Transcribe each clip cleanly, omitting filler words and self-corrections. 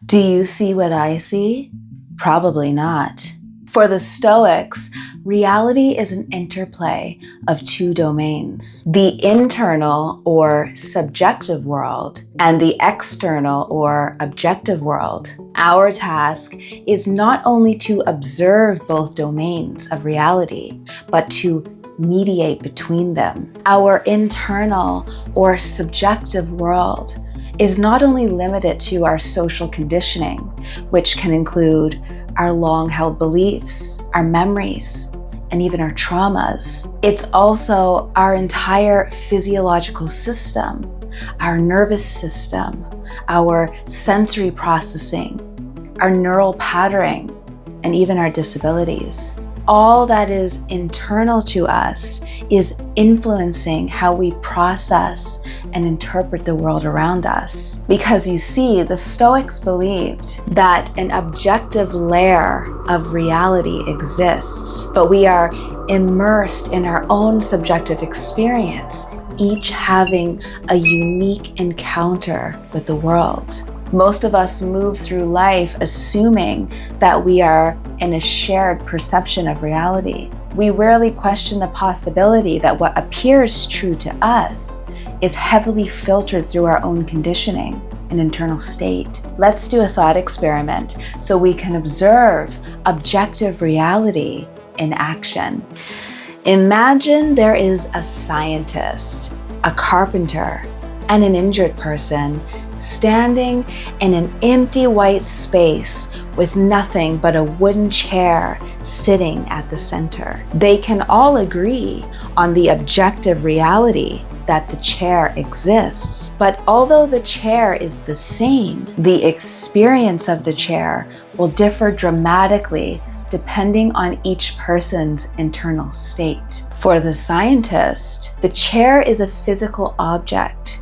Do you see what I see? Probably not. For the Stoics, reality is an interplay of two domains: the internal or subjective world and the external or objective world. Our task is not only to observe both domains of reality, but to mediate between them. Our internal or subjective world is not only limited to our social conditioning, which can include our long-held beliefs, our memories, and even our traumas. It's also our entire physiological system, our nervous system, our sensory processing, our neural patterning, and even our disabilities. All that is internal to us is influencing how we process and interpret the world around us. Because you see, the Stoics believed that an objective layer of reality exists, but we are immersed in our own subjective experience, each having a unique encounter with the world. Most of us move through life assuming that we are in a shared perception of reality. We rarely question the possibility that what appears true to us is heavily filtered through our own conditioning and internal state. Let's do a thought experiment so we can observe objective reality in action. Imagine there is a scientist, a carpenter, and an injured person standing in an empty white space with nothing but a wooden chair sitting at the center. They can all agree on the objective reality that the chair exists, but although the chair is the same, the experience of the chair will differ dramatically depending on each person's internal state. For the scientist, the chair is a physical object.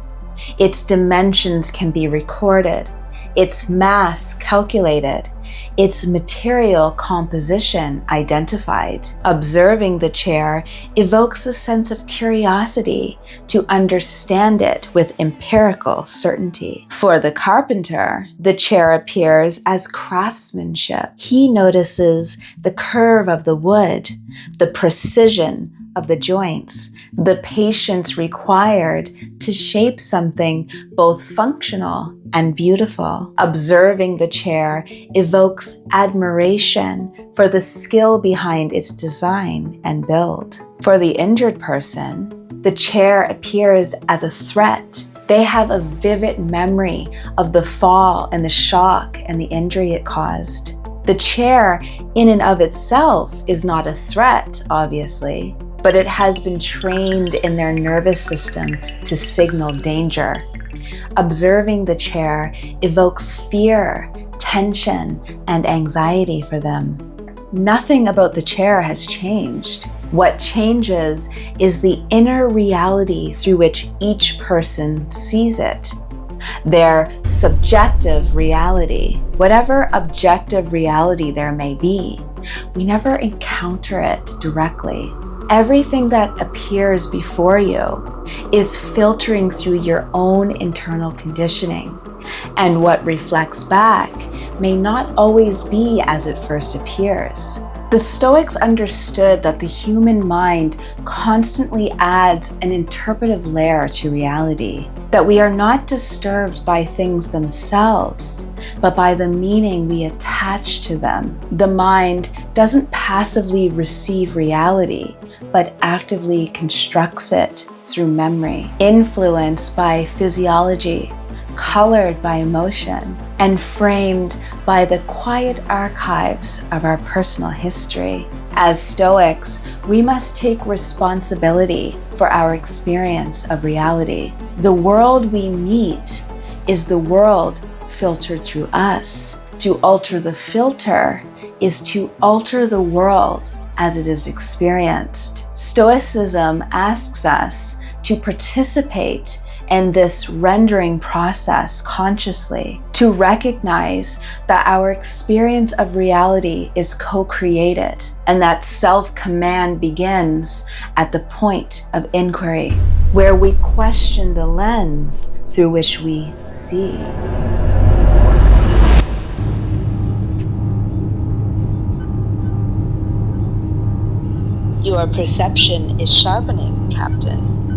Its dimensions can be recorded, its mass calculated, its material composition identified. Observing the chair evokes a sense of curiosity to understand it with empirical certainty. For the carpenter, the chair appears as craftsmanship. He notices the curve of the wood, the precision of the joints, the patience required to shape something both functional and beautiful. Observing the chair evokes admiration for the skill behind its design and build. For the injured person, the chair appears as a threat. They have a vivid memory of the fall and the shock and the injury it caused. The chair in and of itself is not a threat, obviously, but it has been trained in their nervous system to signal danger. Observing the chair evokes fear, tension, and anxiety for them. Nothing about the chair has changed. What changes is the inner reality through which each person sees it. Their subjective reality, whatever objective reality there may be, we never encounter it directly. Everything that appears before you is filtering through your own internal conditioning, and what reflects back may not always be as it first appears. The Stoics understood that the human mind constantly adds an interpretive layer to reality, that we are not disturbed by things themselves, but by the meaning we attach to them. The mind doesn't passively receive reality, but actively constructs it through memory, influenced by physiology, colored by emotion, and framed by the quiet archives of our personal history. As Stoics, we must take responsibility for our experience of reality. The world we meet is the world filtered through us. To alter the filter is to alter the world as it is experienced. Stoicism asks us to participate in this rendering process consciously, to recognize that our experience of reality is co-created and that self-command begins at the point of inquiry, where we question the lens through which we see. Your perception is sharpening, Captain.